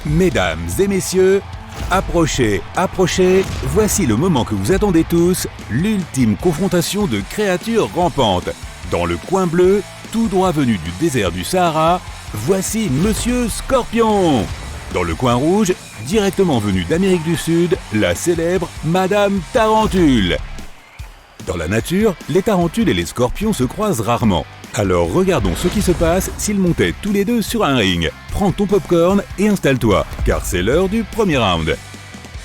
Mesdames et messieurs, approchez, approchez, voici le moment que vous attendez tous, l'ultime confrontation de créatures rampantes. Dans le coin bleu, tout droit venu du désert du Sahara, voici Monsieur Scorpion. Dans le coin rouge, directement venu d'Amérique du Sud, la célèbre Madame Tarentule. Dans la nature, les tarentules et les scorpions se croisent rarement. Alors regardons ce qui se passe s'ils montaient tous les deux sur un ring. Prends ton popcorn et installe-toi, car c'est l'heure du premier round.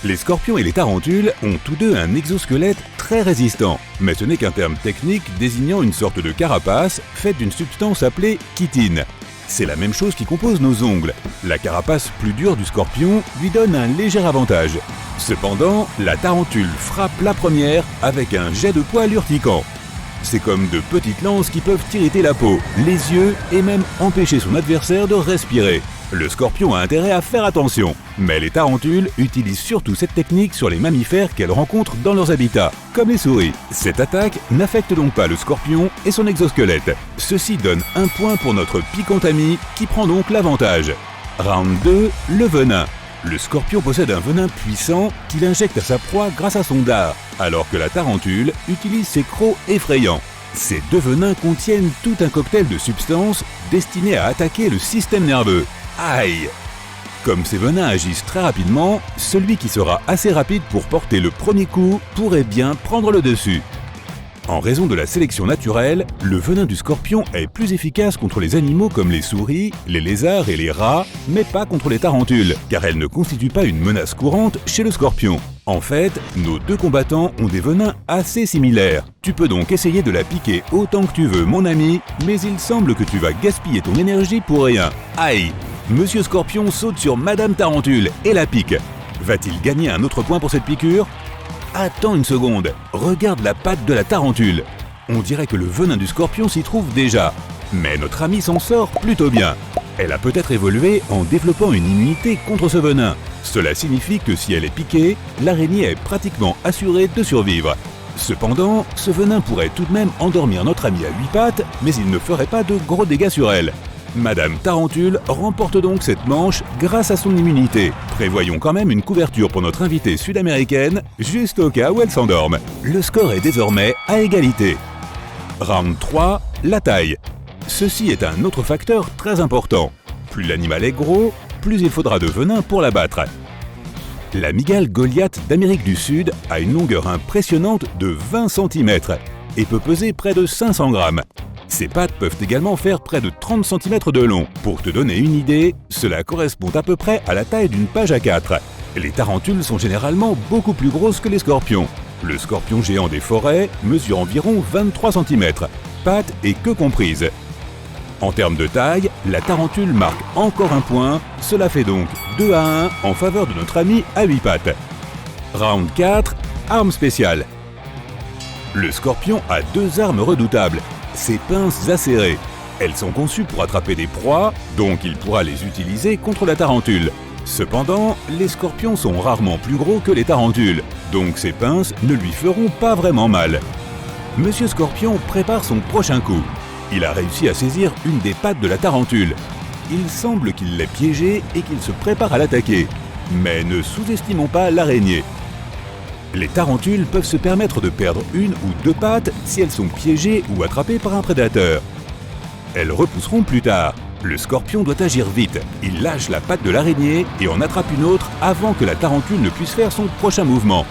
Les scorpions et les tarentules ont tous deux un exosquelette très résistant, mais ce n'est qu'un terme technique désignant une sorte de carapace faite d'une substance appelée chitine. C'est la même chose qui compose nos ongles. La carapace plus dure du scorpion lui donne un léger avantage. Cependant, la tarentule frappe la première avec un jet de poil urticant. C'est comme de petites lances qui peuvent irriter la peau, les yeux et même empêcher son adversaire de respirer. Le scorpion a intérêt à faire attention, mais les tarentules utilisent surtout cette technique sur les mammifères qu'elles rencontrent dans leurs habitats, comme les souris. Cette attaque n'affecte donc pas le scorpion et son exosquelette. Ceci donne un point pour notre piquant ami qui prend donc l'avantage. Round 2, le venin. Le scorpion possède un venin puissant qu'il injecte à sa proie grâce à son dard, alors que la tarentule utilise ses crocs effrayants. Ces deux venins contiennent tout un cocktail de substances destinées à attaquer le système nerveux. Aïe! Comme ces venins agissent très rapidement, celui qui sera assez rapide pour porter le premier coup pourrait bien prendre le dessus. En raison de la sélection naturelle, le venin du scorpion est plus efficace contre les animaux comme les souris, les lézards et les rats, mais pas contre les tarentules, car elles ne constituent pas une menace courante chez le scorpion. En fait, nos deux combattants ont des venins assez similaires. Tu peux donc essayer de la piquer autant que tu veux, mon ami, mais il semble que tu vas gaspiller ton énergie pour rien. Aïe! Monsieur Scorpion saute sur Madame Tarentule et la pique. Va-t-il gagner un autre point pour cette piqûre? Attends une seconde, regarde la patte de la tarentule. On dirait que le venin du scorpion s'y trouve déjà. Mais notre amie s'en sort plutôt bien. Elle a peut-être évolué en développant une immunité contre ce venin. Cela signifie que si elle est piquée, l'araignée est pratiquement assurée de survivre. Cependant, ce venin pourrait tout de même endormir notre amie à 8 pattes, mais il ne ferait pas de gros dégâts sur elle. Madame Tarentule remporte donc cette manche grâce à son immunité. Prévoyons quand même une couverture pour notre invitée sud-américaine, juste au cas où elle s'endorme. Le score est désormais à égalité. Round 3, la taille. Ceci est un autre facteur très important. Plus l'animal est gros, plus il faudra de venin pour l'abattre. La mygale Goliath d'Amérique du Sud a une longueur impressionnante de 20 cm et peut peser près de 500 grammes. Ses pattes peuvent également faire près de 30 cm de long. Pour te donner une idée, cela correspond à peu près à la taille d'une page A4. Les tarentules sont généralement beaucoup plus grosses que les scorpions. Le scorpion géant des forêts mesure environ 23 cm, pattes et queue comprises. En termes de taille, la tarentule marque encore un point, cela fait donc 2 à 1 en faveur de notre ami à 8 pattes. Round 4, arme spéciale. Le scorpion a deux armes redoutables. Ses pinces acérées. Elles sont conçues pour attraper des proies, donc il pourra les utiliser contre la tarentule. Cependant, les scorpions sont rarement plus gros que les tarentules, donc ces pinces ne lui feront pas vraiment mal. Monsieur Scorpion prépare son prochain coup. Il a réussi à saisir une des pattes de la tarentule. Il semble qu'il l'ait piégée et qu'il se prépare à l'attaquer. Mais ne sous-estimons pas l'araignée. Les tarentules peuvent se permettre de perdre une ou deux pattes si elles sont piégées ou attrapées par un prédateur. Elles repousseront plus tard. Le scorpion doit agir vite. Il lâche la patte de l'araignée et en attrape une autre avant que la tarentule ne puisse faire son prochain mouvement.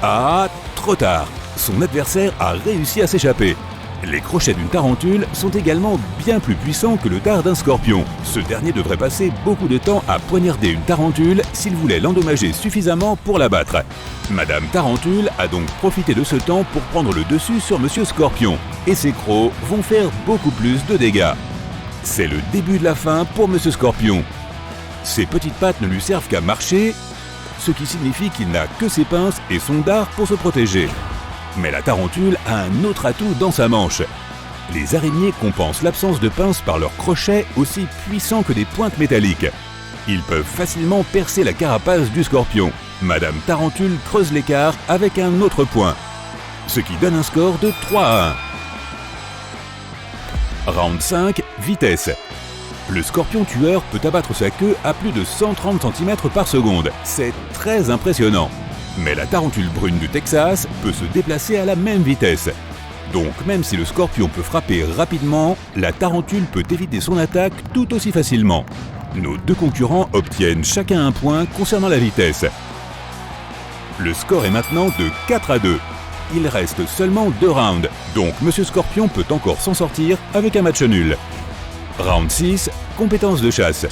Ah, trop tard. Son adversaire a réussi à s'échapper. Les crochets d'une tarentule sont également bien plus puissants que le dard d'un scorpion. Ce dernier devrait passer beaucoup de temps à poignarder une tarentule s'il voulait l'endommager suffisamment pour l'abattre. Madame Tarentule a donc profité de ce temps pour prendre le dessus sur Monsieur Scorpion. Et ses crocs vont faire beaucoup plus de dégâts. C'est le début de la fin pour Monsieur Scorpion. Ses petites pattes ne lui servent qu'à marcher, ce qui signifie qu'il n'a que ses pinces et son dard pour se protéger. Mais la tarentule a un autre atout dans sa manche. Les araignées compensent l'absence de pinces par leurs crochets aussi puissants que des pointes métalliques. Ils peuvent facilement percer la carapace du scorpion. Madame Tarentule creuse l'écart avec un autre point, ce qui donne un score de 3 à 1. Round 5, vitesse. Le scorpion tueur peut abattre sa queue à plus de 130 cm par seconde. C'est très impressionnant. Mais la tarentule brune du Texas peut se déplacer à la même vitesse. Donc même si le scorpion peut frapper rapidement, la tarentule peut éviter son attaque tout aussi facilement. Nos deux concurrents obtiennent chacun un point concernant la vitesse. Le score est maintenant de 4-2. Il reste seulement 2 rounds, donc Monsieur Scorpion peut encore s'en sortir avec un match nul. Round 6, compétences de chasse.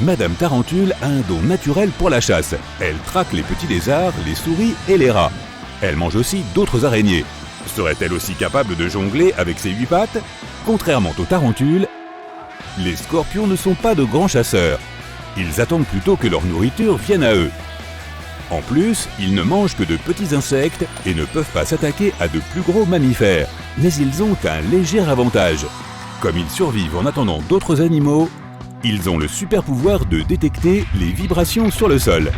Madame Tarentule a un don naturel pour la chasse. Elle traque les petits lézards, les souris et les rats. Elle mange aussi d'autres araignées. Serait-elle aussi capable de jongler avec ses 8 pattes? Contrairement aux tarentules, les scorpions ne sont pas de grands chasseurs. Ils attendent plutôt que leur nourriture vienne à eux. En plus, ils ne mangent que de petits insectes et ne peuvent pas s'attaquer à de plus gros mammifères. Mais ils ont un léger avantage. Comme ils survivent en attendant d'autres animaux, ils ont le super pouvoir de détecter les vibrations sur le sol.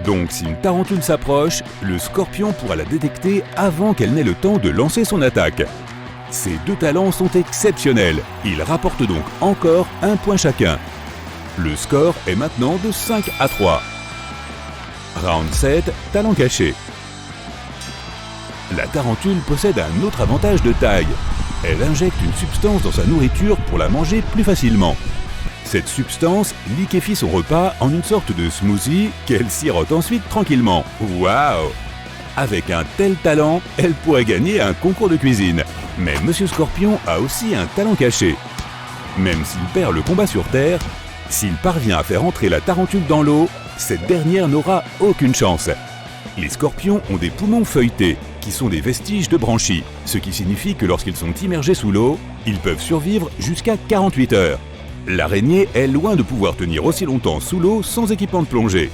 Donc si une tarentule s'approche, le scorpion pourra la détecter avant qu'elle n'ait le temps de lancer son attaque. Ces deux talents sont exceptionnels. Ils rapportent donc encore un point chacun. Le score est maintenant de 5-3. Round 7, talent caché. La tarentule possède un autre avantage de taille. Elle injecte une substance dans sa nourriture pour la manger plus facilement. Cette substance liquéfie son repas en une sorte de smoothie qu'elle sirote ensuite tranquillement. Waouh! Avec un tel talent, elle pourrait gagner un concours de cuisine. Mais Monsieur Scorpion a aussi un talent caché. Même s'il perd le combat sur Terre, s'il parvient à faire entrer la tarentule dans l'eau, cette dernière n'aura aucune chance. Les scorpions ont des poumons feuilletés, qui sont des vestiges de branchies, ce qui signifie que lorsqu'ils sont immergés sous l'eau, ils peuvent survivre jusqu'à 48 heures. L'araignée est loin de pouvoir tenir aussi longtemps sous l'eau sans équipement de plongée.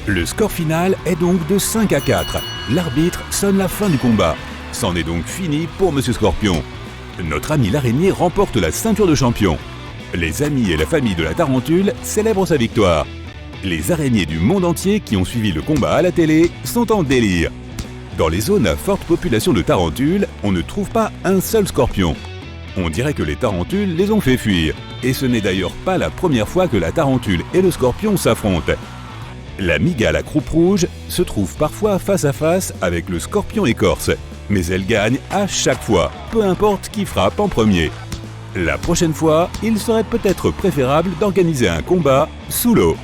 Le score final est donc de 5-4. L'arbitre sonne la fin du combat. C'en est donc fini pour Monsieur Scorpion. Notre ami l'araignée remporte la ceinture de champion. Les amis et la famille de la tarentule célèbrent sa victoire. Les araignées du monde entier qui ont suivi le combat à la télé sont en délire. Dans les zones à forte population de tarentules, on ne trouve pas un seul scorpion. On dirait que les tarentules les ont fait fuir. Et ce n'est d'ailleurs pas la première fois que la tarentule et le scorpion s'affrontent. La mygale à croupe rouge se trouve parfois face à face avec le scorpion écorce. Mais elle gagne à chaque fois, peu importe qui frappe en premier. La prochaine fois, il serait peut-être préférable d'organiser un combat sous l'eau.